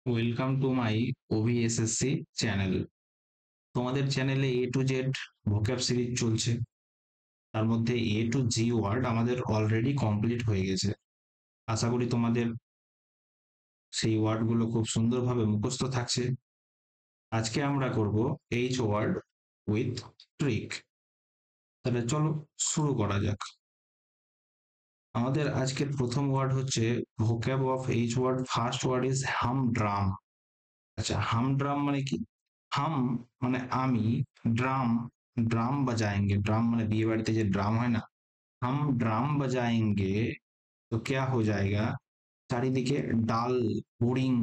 Welcome to my OVSSC channel. তোমাদের চ্যানেলে A to Z vocab series চলছে। তার মধ্যে এ টু জি ওয়ার্ড আমাদের অলরেডি কমপ্লিট হয়ে গেছে। আশা করি তোমাদের সেই ওয়ার্ডগুলো খুব সুন্দরভাবে মুখস্থ থাকছে। আজকে আমরা করব এইচ ওয়ার্ড উইথ ট্রিক। তাহলে চলো শুরু করা যাক। আমাদের আজকের প্রথম ওয়ার্ড হচ্ছে vocab of H word. First word is humdrum. আচ্ছা, হামড্রাম মানে কি? হাম মানে আমি, ড্রাম ड्राम बजाएंगे। ड्राम মানে বিয়ে বাড়িতে যে ড্রাম হয় না, हम ड्राम बजाएंगे। তো क्या हो जाएगा? চারিদিকে ডাল, বোরিং,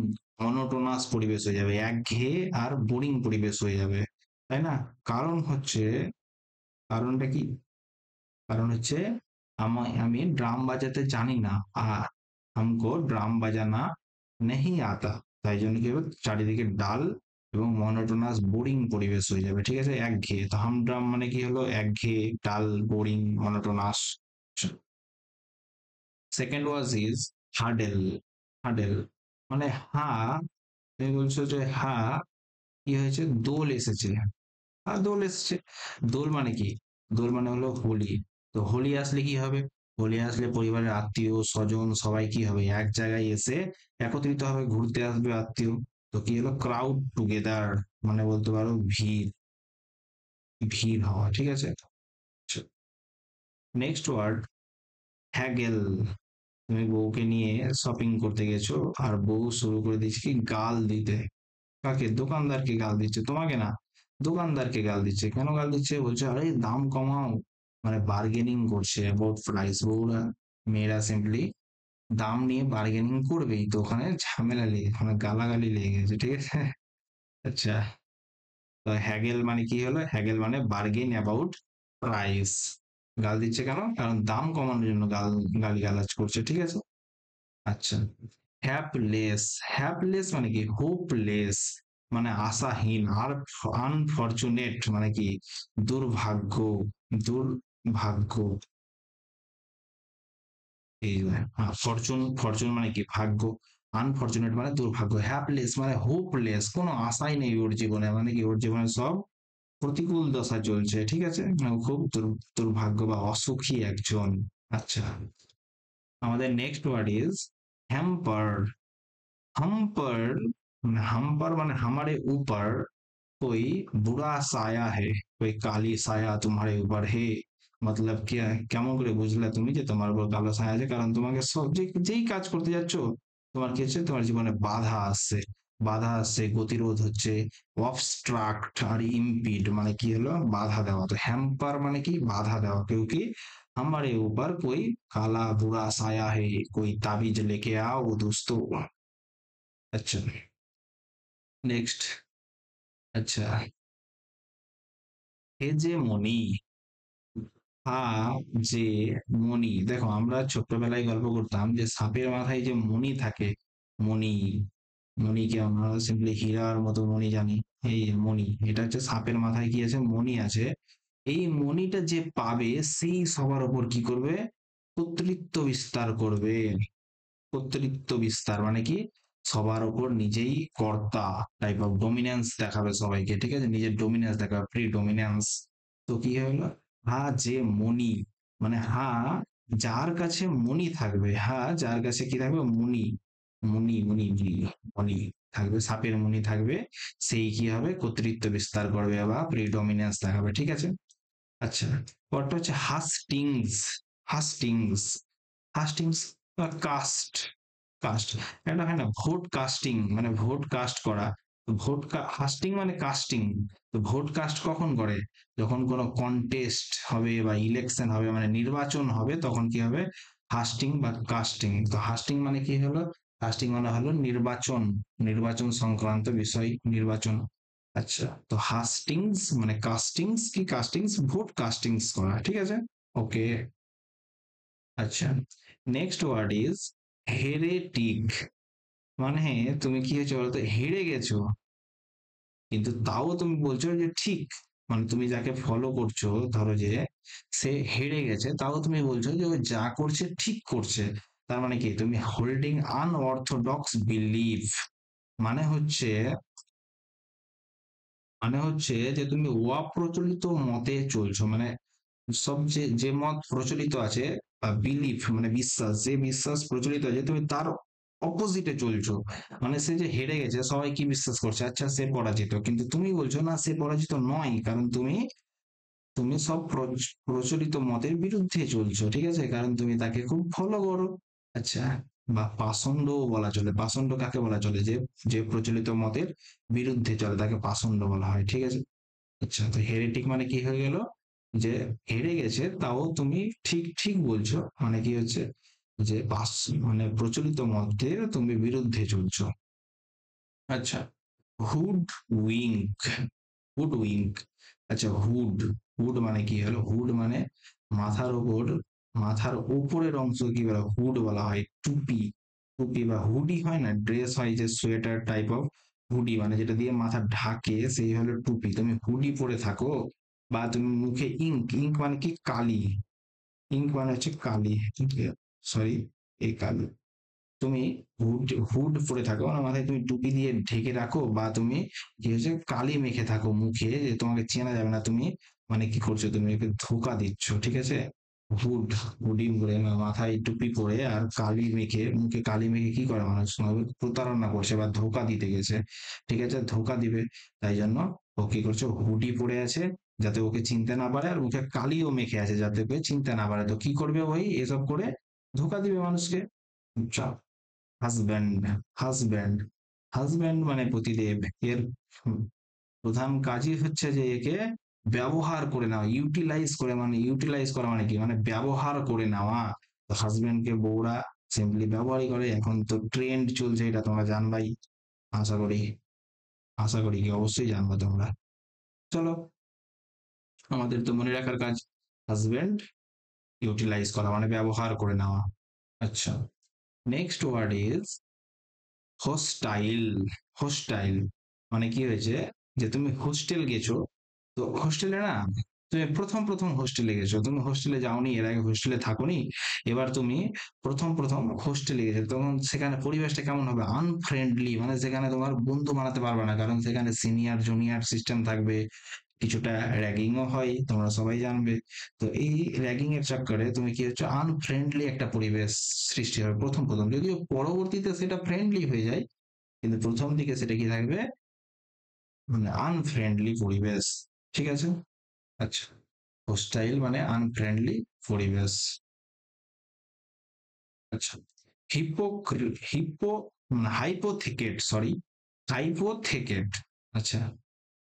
মনোটোনাস পরিবেশ হয়ে যাবে, একঘেয়ে আর বোরিং পরিবেশ হয়ে যাবে, তাই না? কারণ হচ্ছে, কারণটা কি? কারণ হচ্ছে আমি ড্রাম বাজাতে জানি না, আর हमको ড্রাম বাজানা নেহি আতা। তাই জন্য কি হবে, চারিদিকে ডাল এবং মনোটোনাস বোরিং পরিবেশ হয়ে যাবে। ঠিক আছে, একঘেয়ে। তো হামড্রাম মানে কি হলো? একঘেয়ে, dull, boring, monotonous. Second was is huddle. Huddle মানে হা। তুমি বলছো যে হা কি হয়েছে? দোল এসেছে। আর দোল এসেছে। দোল মানে কি? দোল মানে হলো হোলি। তো হোলি আসলে কি হবে? হোলি আসলে পরিবারের আত্মীয় স্বজন সবাই কি হবে? এক জায়গায় এসে একত্রিত হবে, ঘুরতে আসবে আত্মীয়। তো কি হলো? ক্রাউড টুগেদার, মানে বলতে পারো ভিড়, ভিড় হওয়া। ঠিক আছে। Next word haggle. তুমি বউকে নিয়ে শপিং করতে গেছো, আর বউ শুরু করে দিচ্ছে কি? গাল দিতে। কাকে? দোকানদারকে গাল দিচ্ছে, তোমাকে না, দোকানদারকে গাল দিচ্ছে। কেন গাল দিচ্ছে? বলছে আরে দাম কমাও, মানে বার্গেনিং করছে অ্যাবাউট প্রাইস। বউরা, মেয়েরা সিম্পলি দাম নিয়ে বার্গেনিং করবেই, তো ওখানে ঝামেলা লেগে, মানে গালাগালি লেগে গেছে। ঠিক আছে। আচ্ছা, তো হ্যাগেল মানে কি হলো? হ্যাগেল মানে বার্গেন অ্যাবাউট প্রাইস। গাল দিচ্ছে কেন? কারণ দাম কমানোর জন্য গালি গালাজ করছে। ঠিক আছে। আচ্ছা, হ্যাপলেস। হ্যাপলেস মানে কি? হোপলেস, মানে আশাহীন। আর আনফরচুনেট মানে কি? দুর্ভাগ্য, দুর্ভাগ্য। এই ফরচুন, ফরচুন মানে কি? ভাগ্য। আনফরচুনেট মানে দুর্ভাগ্য। হ্যাপলেস মানে হোপলেস, কোনো আশাই নেই ওর জীবনে, মানে কি? ওর জীবনে সব প্রতিকূল দশা চলছে। ঠিক আছে, মানে খুব দুর্ভাগ্য বা অসুখী একজন। আচ্ছা, আমাদের নেক্সট ওয়ার্ড ইজ হ্যাম্পার। हम्पर, हम्पर माने हमारे ऊपर कोई बुरा साया है, कोई काली साया तुम्हारे ऊपर है। मतलब क्या, কেমন করে বুঝলে তুমি যে তোমার উপর কালো ছায়া আছে? কারণ তোমাকে সব যেই কাজ করতে যাচ্ছ, তোমার কি হচ্ছে? তোমার জীবনে বাধা আসছে, বাধা আসছে, গতিরোধ হচ্ছে। অবস্ট্রাক্ট আর ইম্পিড মানে কি হলো? বাধা দেওয়া। তো হ্যাম্পার মানে কি? বাধা দেওয়া। কেউ কি हमारे ऊपर कोई काला बुरा साया है, कोई ताबीज लेके आओ दोस्तों। আচ্ছা, নেক্সট। আচ্ছা, হেজেমনি। হা যে মণি। দেখো, আমরা ছোট্টবেলায় গল্প করতাম যে সাপের মাথায় যে মণি থাকে, মণি, মণিকে আমরা সিম্পলি হীরার মতো মণি জানি। এই মণি, এটা হচ্ছে সাপের মাথায় কি আছে? মণি আছে। এই মণিটা যে পাবে, সেই সবার উপর কি করবে? কর্তৃত্ব বিস্তার করবে। কর্তৃত্ব বিস্তার মানে কি? সবার উপর নিজেই কর্তা টাইপ অফ ডোমিনেন্স দেখাবে সবাইকে। ঠিক আছে, নিজের ডোমিনেন্স দেখাবে, প্রি ডোমিনেন্স। তো কি হলো? হা যে মণি, মানে হা যার কাছে মণি থাকবে, হা যার কাছে কি থাকবে? মণি, মণি মণি মণি থাকবে, সাপের মণি থাকবে, সেই কি হবে? কর্তৃত্ব বিস্তার করবে বা প্রিডমিনেন্স দেখাবে। ঠিক আছে। আচ্ছা, পরটা হচ্ছে হাস্টিংস। হাস্টিংস, হাস্টিংস কাস্ট। কাস্ট, এটা হয় না ভোট কাস্টিং, মানে ভোট কাস্ট করা। ভোট কাস্টিং মানে কাস্টিং। তো ভোট কাস্ট কখন করে? যখন কোনো কন্টেস্ট হবে বা ইলেকশন হবে, মানে নির্বাচন হবে, তখন কি হবে? হাস্টিং বা কাস্টিং। তো হাস্টিং মানে কি হলো? কাস্টিং মানে হলো নির্বাচন, নির্বাচন সংক্রান্ত বিষয়, নির্বাচন। আচ্ছা, তো হাস্টিংস মানে কাস্টিংস, কি কাস্টিংস? ভোট কাস্টিংস করা। ঠিক আছে, ওকে। আচ্ছা, নেক্সট ওয়ার্ড ইজ হেরেটিক। মানে তুমি কি হয়েছে বলতো? হেরে গেছো, কিন্তু তাও তুমি বলছো যে ঠিক, মানে তুমি যাকে ফলো করছো, ধরো যে সে হেরে গেছে, তাও তুমি বলছো যে ও যা করছে ঠিক করছে। তার মানে কি? তুমি হোল্ডিং আনঅর্থোডক্স বিলিফ। মানে হচ্ছে যে তুমি অপ্রচলিত মতে চলছো, মানে সব যে মত প্রচলিত আছে বা বিলিফ মানে বিশ্বাস, যে বিশ্বাস প্রচলিত আছে তুমি তার অপোজিটে চলছো। মানে সে যে হেরে গেছে সবাই কি বিশ্বাস করছে, আচ্ছা সে পরাজিত, কিন্তু তুমি বলছো না সে পরাজিত নয়, কারণ তুমি তুমি সব প্রচলিত মতের বিরুদ্ধে চলছো, ঠিক আছে, কারণ তুমি তাকে খুব ফলো করো। আচ্ছা, বা পাষণ্ড বলা চলে। পাষণ্ড কাকে বলা চলে? যে যে প্রচলিত মতের বিরুদ্ধে চলে তাকে পাষণ্ড বলা হয়, ঠিক আছে। আচ্ছা, তো হেরেটিক মানে কি হয়ে গেল? যে হেরে গেছে তাও তুমি ঠিক ঠিক বলছো, মানে কি হচ্ছে যে মানে প্রচলিত মতের তুমি বিরুদ্ধে চলছো। আচ্ছা, হুড উইঙ্ক। হুড উইঙ্ক। আচ্ছা, হুড। হুড মানে কি হলো? হুড মানে মাথার উপর, মাথার উপরের অংশ কি বলা হুড বলা হয়। টুপি, টুপি বা হুডি হয় না, ড্রেস হয় যে সোয়েটার টাইপ অফ, হুডি মানে যেটা দিয়ে মাথা ঢাকে সেই হলো টুপি। তুমি হুডি পরে থাকো, বা তুমি মুখে ইঙ্ক, ইঙ্ক মানে কি কালি, ইঙ্ক মানে হচ্ছে কালি, সরি, এই কালি। তুমি হুড হুড পরে থাকো না, মাথায় তুমি টুপি দিয়ে ঢেকে রাখো, বা তুমি কি হচ্ছে কালি মেখে থাকো মুখে, যে তোমাকে চেনা যাবে না, তুমি মানে কি করছো, তুমি ওকে ধোকা দিচ্ছ, ঠিক আছে। হুড, হুডি পরে মাথায় টুপি পরে আর কালি মেখে, মুখে কালি মেখে কি করে মানুষ? প্রতারণা করছে বা ধোকা দিতে গেছে, ঠিক আছে, ধোকা দিবে। তাই জন্য ও কি করছে, হুডি পরে আছে যাতে ওকে চিনতে না পারে, আর মুখে কালিও মেখে আছে যাতে ওকে চিনতে না পারে। তো কি করবে ওই এসব করে? ধোকা দিবে মানুষকে। চাপ। হাজব্যান্ড, হাজব্যান্ড, হাজব্যান্ড মানে পতিদেব। এর প্রধান কাজই হচ্ছে যে একে ব্যবহার করে নেওয়া, ইউটিলাইজ করে, মানে ইউটিলাইজ করা মানে কি, মানে ব্যবহার করে নেওয়া। তো হাজব্যান্ডকে বউরা সিম্পলি ব্যবহারই করে। এখন তো ট্রেন্ড চলছে, এটা তোমরা জানবাই, আশা করি। আশা করি কি অবশ্যই জানবো তোমরা। চলো, আমাদের তো মনে রাখার কাজ, হাজব্যান্ড ইউটিলাইজ করা মানে ব্যবহার করে নেওয়া। আচ্ছা, next word is hostile. Hostile মানে কি হয়েছে, যে তুমি হোস্টেল গেছো, তো হোস্টেলে না, তুমি প্রথম প্রথম হোস্টেলে গেছো, তুমি হোস্টেলে যাওনি, এর আগে হোস্টেলে থাকোনি, এবার তুমি প্রথম প্রথম হোস্টেলে গেছো, তখন সেখানে পরিবেশটা কেমন হবে? আনফ্রেন্ডলি, মানে সেখানে তোমার বন্ধু বানাতে পারবে না, কারণ সেখানে সিনিয়র জুনিয়র সিস্টেম থাকবে, কিছুটা র্যাগিংও হয়, তোমরা সবাই জানবে। তো এই র্যাগিং এর চক্করে তুমি কি হচ্ছে, আনফ্রেন্ডলি একটা পরিবেশ সৃষ্টি হবে প্রথম প্রথম, যদিও পরবর্তীতে সেটা ফ্রেন্ডলি হয়ে যায়, কিন্তু প্রথম দিকে সেটা কি থাকবে, মানে আনফ্রেন্ডলি পরিবেশ, ঠিক আছে। আচ্ছা, হোস্টাইল মানে আনফ্রেন্ডলি পরিবেশ। আচ্ছা, হিপো, হিপো হাইপোথেকেট, সরি, হাইপোথেকেট। আচ্ছা,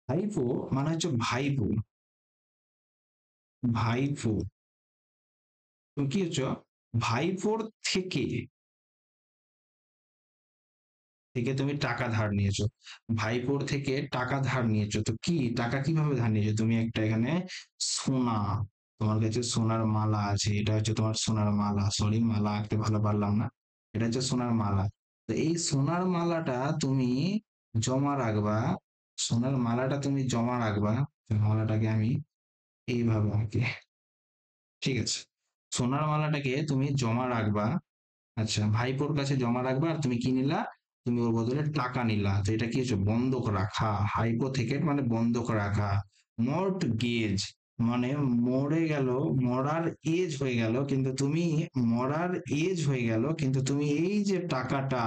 হাইপো মানে হচ্ছে ভাইপো, ভাইপো। তুমি কি হচ্ছে, ভাইপোর থেকে, থেকে তুমি টাকা ধার নিয়েছো, ভাইপোর থেকে টাকা ধার নিয়েছো, তো কি টাকা কিভাবে ধার নিয়েছো? তুমি একটা এখানে সোনা, তোমার কাছে সোনার মালা আছে, এটা হচ্ছে তোমার সোনার মালা, সরি মালা আঁকতে ভালো পারলাম না, এটা হচ্ছে সোনার মালা। তো এই সোনার মালাটা তুমি জমা রাখবা, সোনার মালাটা তুমি জমা রাখবা। মালাটাকে আমি এইভাবে আঁকি, ঠিক আছে, সোনার মালাটাকে তুমি জমা রাখবা। আচ্ছা, ভাইপোর কাছে জমা রাখবা, আর তুমি কি নিলা? তুমি ওর বদলে টাকা নিলা, তো এটা কি হচ্ছে, বন্ধক রাখা। হাইপোথেকেট মানে বন্ধক রাখা। মর্টগেজ মানে মরে গেল, মরার এজ হয়ে গেল, কিন্তু তুমি, মরার এজ হয়ে গেল কিন্তু তুমি এই যে টাকাটা,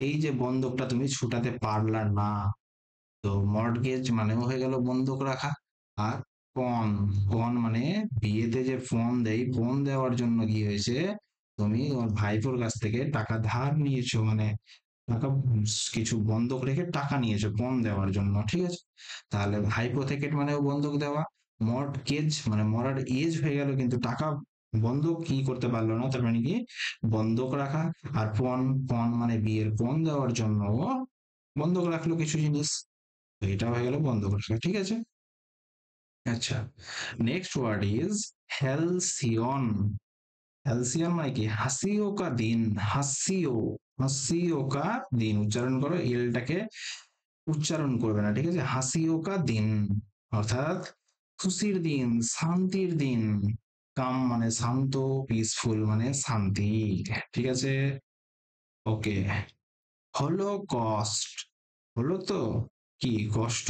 এই যে বন্ধকটা তুমি ছুটাতে পারলা না। তো মর্টগেজ মানেও হয়ে গেল বন্ধক রাখা। আর পণ, পণ মানে বিয়েতে যে পণ দেয়, পণ দেওয়ার জন্য কি হয়েছে, তুমি তোমার ভাইপোর কাছ থেকে টাকা ধার নিয়েছো, মানে টাকা কিছু বন্ধক রেখে টাকা নিয়েছো পণ দেওয়ার জন্য, ঠিক আছে। তাহলে হাইপোথেকেট মানেও বন্ধক দেওয়া, মর্টগেজ মানে মরার এজ হয়ে গেল কিন্তু টাকা বন্ধক কি করতে পারলো না, তার মানে কি বন্ধক রাখা। আর পণ, পণ মানে বিয়ের পণ দেওয়ার জন্য বন্ধক রাখলো কিছু জিনিস, তো এটা হয়ে গেল বন্ধ করে, ঠিক আছে। আচ্ছা, next word is halcyon. Halcyon মানে কি, হাসিও কা দিন, হাসিও, হাসিও কা দিন, উচ্চারণ করো, এলটাকে উচ্চারণ করবে না, ঠিক আছে, হাসিও কা দিন, অর্থাৎ খুশির দিন, শান্তির দিন। কাম মানে শান্ত, পিসফুল মানে শান্তি, ঠিক আছে। ওকে, হলো কস্ট, হলো তো কি কষ্ট,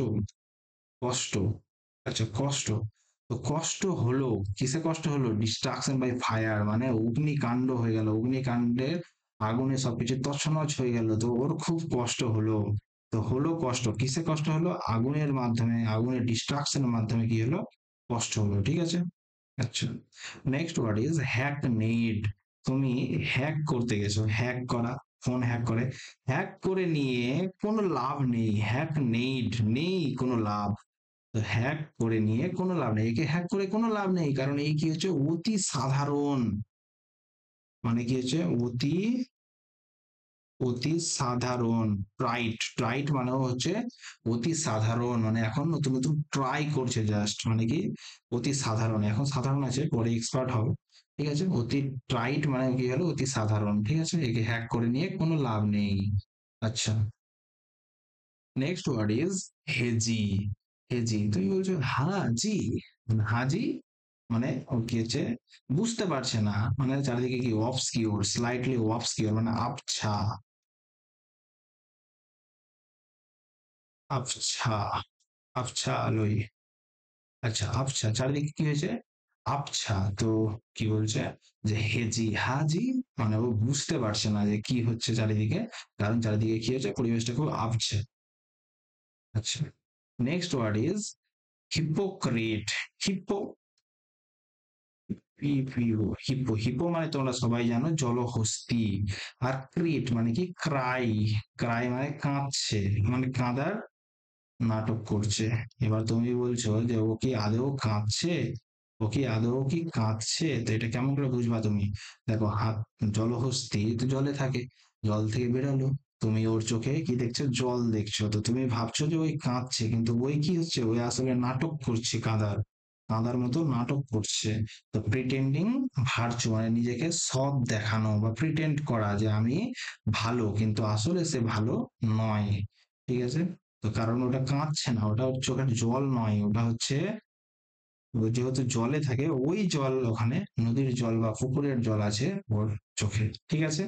কষ্ট, আচ্ছা কষ্ট, তো কষ্ট হলো, কিসে কষ্ট হলো, ডিস্ট্রাকশন বাই ফায়ার, মানে অগ্নিকাণ্ড হয়ে গেল, অগ্নিকাণ্ডের আগুনে সবকিছু তছনছ হয়ে গেল, তো ওর খুব কষ্ট হলো। তো হলো কষ্ট, কিসে কষ্ট হলো, আগুনের মাধ্যমে, আগুনের ডিস্ট্রাকশনের মাধ্যমে কি হলো, কষ্ট হলো, ঠিক আছে। আচ্ছা, next word is hackneyed. তুমি হ্যাক করতে গেছো, হ্যাক করা, ফোন হ্যাক করে, হ্যাক করে নিয়ে কোনো লাভ নেই, হ্যাক নেড, নেই কোনো লাভ। তো হ্যাক করে নিয়ে কোনো লাভ নেই, একে হ্যাক করে কোনো লাভ নেই, কারণ এই কি হচ্ছে, অতি সাধারণ, মানে কি হচ্ছে অতি, অতি সাধারণ, ট্রাইট, ট্রাইট মানে হচ্ছে অতি সাধারণ, মানে এখন নতুন নতুন ট্রাই করছে জাস্ট, মানে কি অতি সাধারণ, এখন সাধারণ আছে পরে এক্সপার্ট হবে, ঠিক আছে। অতি ট্রাইট মানে কি হলো, অতি সাধারণ, ঠিক আছে, একে হ্যাক করে নিয়ে কোনো লাভ নেই। আচ্ছা, next word is hazy. Hazy, তুমি বলছো হাজি, হাজি মানে ও কি হচ্ছে, বুঝতে পারছে না, মানে চারিদিকে কি অবসকিউর, স্লাইটলি অবসকিউর, মানে আবছা, আবছা, আবছা আলোয়, আচ্ছা আবছা, চারিদিকে কি হয়েছে, আবছা, তো কি বলছে, যে হেজি, হাজি মানে ও বুঝতে পারছে না যে কি হচ্ছে চারিদিকে, কারণ চারিদিকে কি হচ্ছে, পরিবেশটা খুব আবছা। আচ্ছা, নেক্সট ওয়ার্ড ইজ হিপোক্রেট। হিপো, হিপো, হিপো মানে তোমরা সবাই জানো জলহস্তী, আর ক্রিট মানে কি ক্রাই, ক্রাই মানে কাঁদছে, মানে কাঁদার নাটক করছে। এবার তুমি বলছো যে ও কি আদৌ কাঁদছে, ও কি আদৌ কি কাঁদছে, তো এটা কেমন করে বুঝবা তুমি, দেখো হাত, জলহস্তী তো জলে থাকে, জল থেকে বেরালো, তুমি ওর চোখে কি দেখছো, জল দেখছো, তো তুমি ভাবছো যে ওই কাঁদছে, কিন্তু ওই কি হচ্ছে, ওই আসলে নাটক করছে, কাঁদার, কাঁদার মতো নাটক করছে। তো প্রিটেন্ডিং ভার্চু মানে নিজেকে সৎ দেখানো বা প্রিটেন্ড করা যে আমি ভালো, কিন্তু আসলে সে ভালো নয়, ঠিক আছে। তো কারণ ওটা কাঁদছে না, ওটা ওর চোখের জল নয়, ওটা হচ্ছে ও যেহেতু জলে থাকে, ওই জল ওখানে নদীর জল বা পুকুরের জল আছে ওর চোখে, ঠিক আছে।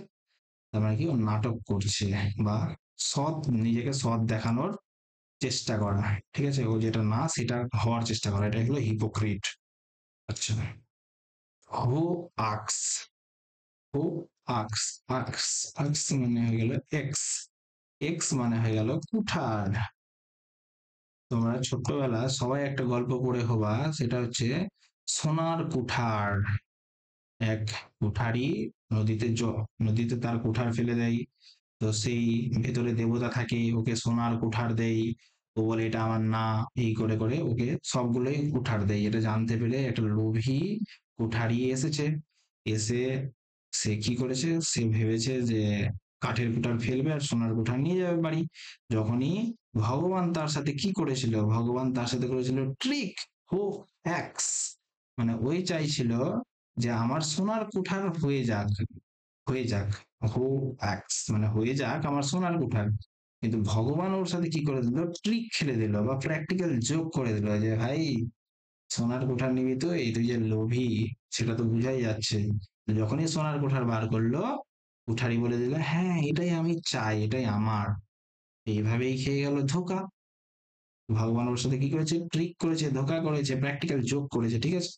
তার মানে কি ও নাটক করছে, বা সৎ, নিজেকে সৎ দেখানোর চেষ্টা করা, ঠিক আছে, ও যেটা না সেটা হওয়ার চেষ্টা করা, এটা হলো হিপোক্রিট। আচ্ছা, হু আক্স, হু আক্স, আক্স, আক্স মানে হয়ে গেল এক্স, এক্স মানে হয়ে গেল কুঠার। তোমরা ছোট্টবেলা সবাই একটা গল্প পড়ে হবা, সেটা হচ্ছে সোনার কুঠার। এক কুঠারি নদীতে নদীতে তার কুঠার ফেলে দেয়, তো সেই ভেতরে দেবতা থাকে, ওকে সোনার কুঠার দেয়, ও বলে এটা আমার না, এই করে করে ওকে সবগুলোই কুঠার দেয়, এটা জানতে পেরে একটা লোভী কুঠারি এসেছে, এসে সে কি করেছে, সে ভেবেছে যে কাঠের কুঠার ফেলবে আর সোনার কুঠার নিয়ে যাবে বাড়ি। যখনই ভগবান তার সাথে কি করেছিল, ভগবান তার সাথে করেছিল ট্রিক, হো হ্যাক্স, মানে ওই চাইছিল যে আমার সোনার কুঠার হয়ে যাক, হয়ে যাক, হো অ্যাক্স মানে হয়ে যাক আমার সোনার কুঠার, কিন্তু ভগবান ওর সাথে কি করে দিল, ট্রিক খেলে দিল বা প্র্যাকটিক্যাল জোক করে দিল, যে ভাই সোনার কোঠার নিবি তো, এই তুই যে লোভী সেটা তো বুঝাই যাচ্ছে। যখনই সোনার কোঠার বার করলো, কুঠারি বলে দিল হ্যাঁ এটাই আমি চাই, এটাই আমার, এইভাবেই খেয়ে গেল ধোকা। ভগবান ওর সাথে কি করেছে, ট্রিক করেছে, ধোকা করেছে, প্র্যাকটিক্যাল জোক করেছে, ঠিক আছে।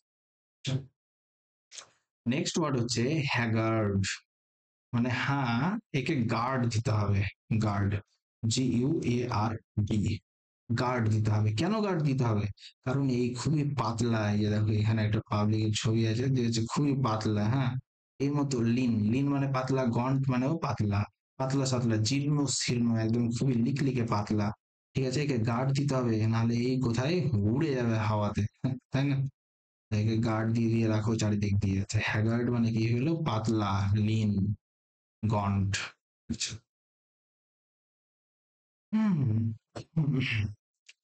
নেক্সট ওয়ার্ড হচ্ছে হ্যাগার্ড, মানে হ্যাঁ একে গার্ড দিতে হবে, গার্ড, GUARD, গার্ড দিতে হবে, কেন গার্ড দিতে হবে, কারণ এই খুবই পাতলা, এই যে দেখো এখানে একটা পাবলিকের ছবি আছে, দিয়েছে খুবই পাতলা, হ্যাঁ, এই মতো লিন, লিন মানে পাতলা, গন্ট মানেও পাতলা, পাতলা সাতলা, জীর্ণ শীর্ণ, একদম খুবই লিকলিকে পাতলা, ঠিক আছে, একে গার্ড দিতে হবে, নাহলে এই কোথায় উড়ে যাবে হাওয়াতে, তাই না। একে গার্ড দিয়ে দিয়ে রাখো চারিদিক দিয়ে, হ্যাগার্ড মানে কি হলো, পাতলা, লিন, গন্ট। আচ্ছা,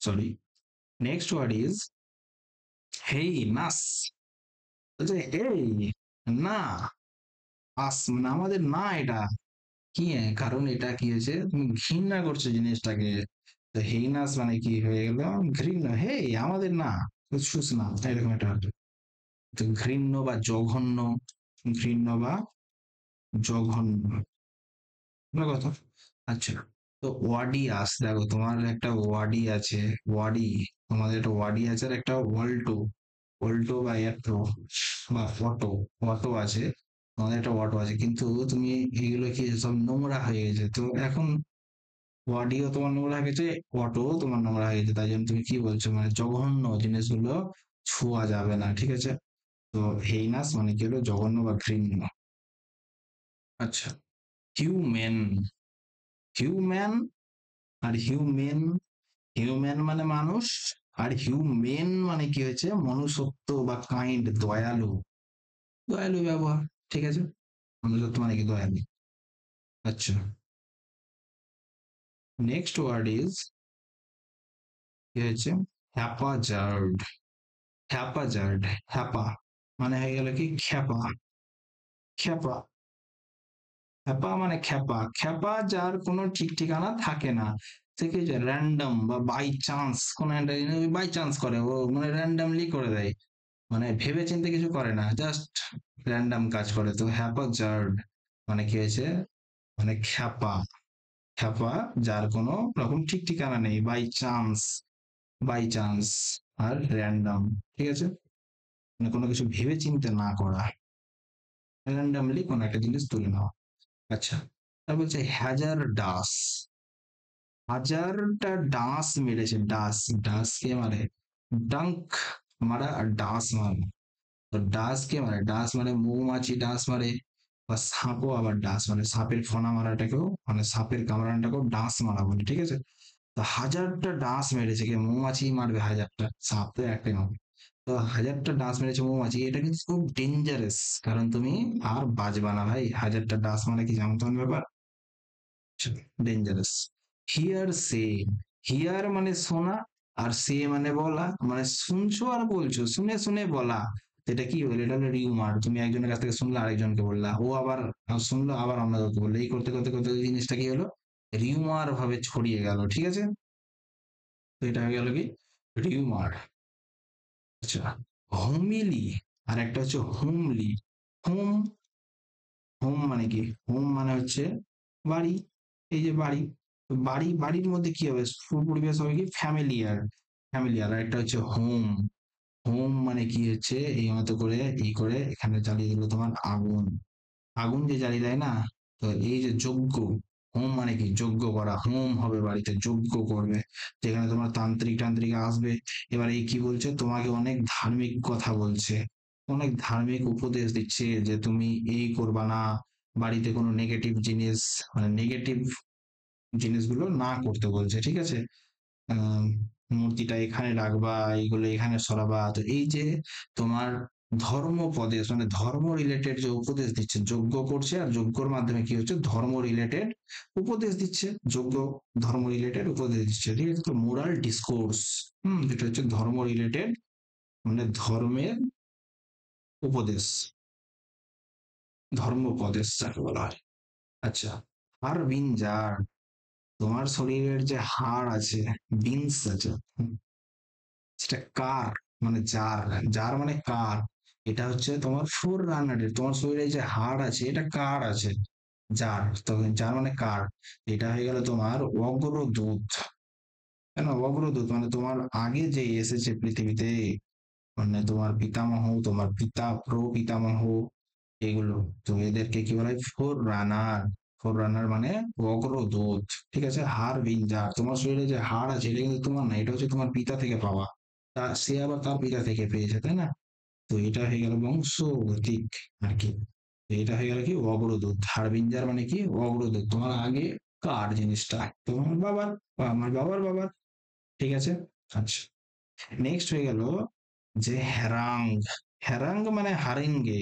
সরি, নেক্সট ওয়ার্ড ইজ হেই নাস, বলছে এই না, আস মানে আমাদের না এটা, কি কারণ এটা কি হয়েছে, তুমি ঘৃণা করছো জিনিসটাকে, তো হেইনাস মানে কি হয়ে গেল, ঘৃণ্য, হে আমাদের না, শুস না, এরকম একটা হতো। তো ঘৃণ্য বা জঘন্য, ঘৃণ্য বা জঘন্য, কথা। আচ্ছা, তো ওয়াডিয়াস, দেখো তোমার একটা ওয়াডি আছে, ওয়াডি, তোমাদের একটা ওয়াডি আছে আর একটা ওয়াল্টো, অল্টো বা অ্যাট্রো বা অটো, অটো আছে, আমাদের একটা অটো আছে, কিন্তু তুমি এগুলো কি সব নোংরা হয়ে গেছে, তো এখন বডিও তোমার নোংরা হয়ে গেছে, অটো তোমার নোংরা হয়ে গেছে, তাই জন্য তুমি কি বলছো, মানে জঘন্য জিনিসগুলো ছোঁয়া যাবে না, ঠিক আছে? তো হেইনাস মানে কি হলো, জঘন্য বা ঘৃণ্য। আচ্ছা, হিউম্যান, হিউম্যান আর হিউম্যান, হিউম্যান মানে মানুষ, আর হিউম্যান মানে কি হয়েছে, মনুষ্যত্ব বা কাইন্ড, দয়ালু, দয়ালু ব্যবহার, ঠিক আছে? মনুষ্যত্ব মানে কি, দয়ালু। আচ্ছা, নেক্সট ওয়ার্ড ইজ, কি হয়েছে, হ্যাপাজার্ড, হ্যাপাজার্ড, হ্যাপা মানে হয়ে গেল কি খ্যাপা, খ্যাপা, খ্যাপা মানে খ্যাপা, খ্যাপা যার কোনো ঠিক ঠিকানা থাকে না, ঠিক আছে, র্যান্ডম বা বাই চান্স, কোন একটা বাই চান্স করে, ও মানে র্যান্ডামলি করে দেয়, মানে ভেবে চিন্তে কিছু করে না, জাস্ট র্যান্ডম কাজ করে, তো হ্যাপাজার্ড মানে কি হয়েছে, মানে খ্যাপা, খ্যাপা যার কোনো রকম ঠিক ঠিকানা নেই, বাই চান্স, বাই চান্স আর র্যান্ডম, ঠিক আছে, মানে কোনো কিছু ভেবে চিন্তে না করা, র্যান্ডামলি কোনো একটা জিনিস তুলে নেওয়া। আচ্ছা, তার বলছে হ্যাজার ডাস, হাজারটা ডাস মেরেছে, ডাস, ডাস কে মারে, ডাঙ্ক মারা আর ডাস মারা, তো ডাস কে মারে, ডাস মানে মৌমাছি ডাস মারে, বা সাপও আবার ডাস মানে সাপের ফনা মারাটাকেও, মানে সাপের কামড়ানোটাকেও ডাস মারা বলে, ঠিক আছে? তো হাজারটা ডাস মেরেছে, কে মৌমাছি মারবে হাজারটা, সাপ তো একটাই মারবে, তো হাজারটা ডাস মেরেছে মৌমাছি, এটা কিন্তু খুব ডেঞ্জারাস, কারণ তুমি আর বাঁচবা না ভাই, হাজারটা ডাস মানে কি যেমন তেমন ব্যাপার, ডেঞ্জারাস। হিয়ার সে, হিয়ার মানে শোনা, আর সে মানে বলা, মানে শুনছো আর বলছো, শুনে শুনে বলা, এটা কি হলো, এটা হলো রিউমার, তুমি একজনের কাছ থেকে শুনলে আরেকজনকে বললা, ও আবার শুনলো আবার অন্য কাউকে বললো, এই করতে করতে করতে জিনিসটা কি হলো, রিউমার ভাবে ছড়িয়ে গেল, ঠিক আছে? তো এটা হয়ে গেল কি, রিউমার। আচ্ছা, হোমিলি, আর একটা হচ্ছে হোমলি, হোম, হোম মানে কি, হোম মানে হচ্ছে বাড়ি, এই যে বাড়ি, তো বাড়ি, বাড়ির মধ্যে কি হবে, পরিবেশ হবে কি ফ্যামিলিয়ার, ফ্যামিলিয়ার, আর একটা হচ্ছে হোম, হোম মানে কি হচ্ছে, এই মতো করে এই করে এখানে জ্বালিয়ে দিল তোমার আগুন, আগুন যে জ্বালিয়ে দেয় না, তো এই যে যজ্ঞ, হোম মানে কি যজ্ঞ করা, হোম হবে বাড়িতে, যজ্ঞ করবে, যেখানে তোমার তান্ত্রিক টান্ত্রিক আসবে, এবার এই কি বলছে, তোমাকে অনেক ধার্মিক কথা বলছে, অনেক ধার্মিক উপদেশ দিচ্ছে, যে তুমি এই করবা না, বাড়িতে কোনো নেগেটিভ জিনিস, মানে নেগেটিভ জিনিসগুলো না করতে বলছে, ঠিক আছে? আহ, মূর্তিটা এখানে রাখবা, এইগুলো এখানে সরাবা, তো এই যে তোমার ধর্মোপদেশ, মানে ধর্ম রিলেটেড যে উপদেশ দিচ্ছে, যজ্ঞ করছে আর যজ্ঞর মাধ্যমে কি হচ্ছে, ধর্ম রিলেটেড উপদেশ দিচ্ছে, যজ্ঞ ধর্ম রিলেটেড উপদেশ দিচ্ছে, ঠিক আছে? তো মোরাল ডিসকোর্স, যেটা হচ্ছে ধর্ম রিলেটেড, মানে ধর্মের উপদেশ, ধর্মোপদেশ যাকে বলা হয়। আচ্ছা, হাড়, তোমার শরীরের যে হাড় আছে, বিনস আছে, সেটা কার, মানে যার, যার মানে কার, এটা হচ্ছে তোমার ফোর রানারের, তোমার শরীরে যে হাড় আছে এটা কার আছে, যার, তো যার মানে কার, এটা হয়ে গেল তোমার অগ্রদূত, কেন অগ্রদূত, মানে তোমার আগে যে এসেছে পৃথিবীতে, মানে তোমার পিতামহ, তোমার পিতা প্র পিতামহ, এগুলো, তো এদেরকে কি বলা হয়, ফোর রানার, ফোর রানার মানে অগ্রদূত, ঠিক আছে? হাড় বিঞ্জার, তোমার শরীরে যে হাড় আছে এটা কিন্তু তোমার না, এটা হচ্ছে তোমার পিতা থেকে পাওয়া, তা সে আবার তার পিতা থেকে পেয়েছে, তাই না? তো এটা হয়ে গেল বংশগতিক আর কি, তো এটা হয়ে গেল কি অগ্রদূত, হাড়বিঞ্জার মানে কি অগ্রদূত, তোমার আগে কার জিনিসটা, তোমার বাবার বা আমার বাবার বাবার, ঠিক আছে? আচ্ছা, নেক্সট হয়ে গেল যে হ্যারাং, হ্যারাং মানে হারেঙ্গে,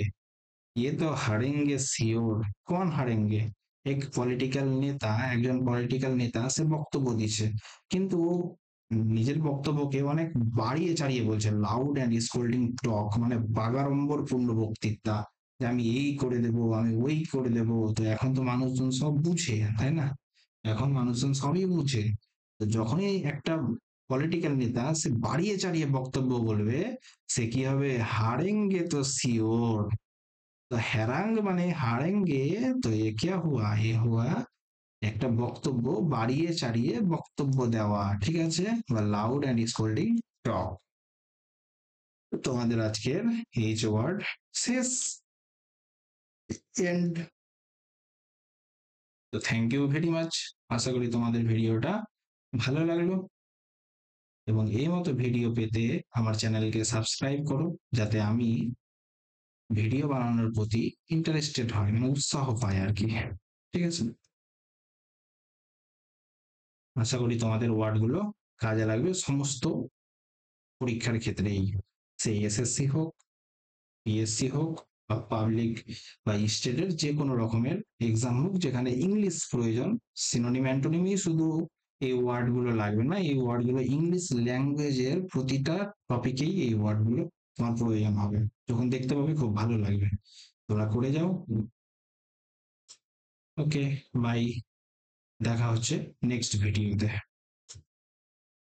ये तो হারেঙ্গে শিওর, কোন হারেঙ্গে, এক পলিটিক্যাল নেতা, একজন পলিটিক্যাল নেতা সে বক্তব্য দিচ্ছে, কিন্তু ও নিজের বক্তব্যকে অনেক বাড়িয়ে চাড়িয়ে বলছে, লাউড অ্যান্ড স্কোল্ডিং টক, মানে বাগাড়ম্বর পূর্ণ বক্তৃতা, যে আমি এই করে দেব, আমি ওই করে দেব, তো এখন তো মানুষজন সব বুঝে, তাই না? এখন মানুষজন সবই বুঝে, তো যখনই একটা পলিটিক্যাল নেতা সে বাড়িয়ে চাড়িয়ে বক্তব্য বলবে, সে কি হবে, হারেঙ্গে তো শিওর, तो हैरांग माने हारेंगे, तो ये क्या हुआ, ये हुआ একটা বক্তব্য বাড়িয়ে চাড়িয়ে বক্তব্য দেওয়া, ঠিক আছে, বা লাউড অ্যান্ড স্কোল্ডিং টক। তোমাদের আজকের এইচ ওয়ার্ড শেষ, এন্ড। তো থ্যাংক ইউ ভেরি মাচ। আশা করি তোমাদের ভিডিওটা ভালো লাগলো, এবং এই মতো ভিডিও পেতে আমার চ্যানেলকে সাবস্ক্রাইব করো, যাতে আমি ভিডিও বানানোর প্রতি ইন্টারেস্টেড হয়, মানে উৎসাহ পাই আর কি। ঠিক আছে, আশা করি তোমাদের ওয়ার্ডগুলো কাজে লাগবে সমস্ত পরীক্ষার ক্ষেত্রেই, সেই এসএসসি হোক, পিএসসি হোক, বা পাবলিক বা স্টেটের যে কোনো রকমের এক্সাম হোক, যেখানে ইংলিশ প্রয়োজন। সিনোনিম অ্যান্টোনিমই শুধু এই ওয়ার্ডগুলো লাগবে না, এই ওয়ার্ডগুলো ইংলিশ ল্যাঙ্গুয়েজের প্রতিটা টপিকেই এই ওয়ার্ডগুলো তোমার প্রয়োজন হবে। যখন দেখতে পাবে খুব ভালো লাগবে। তোমরা করে যাও। ওকে, বাই। দেখা হচ্ছে নেক্সট ভিডিওতে।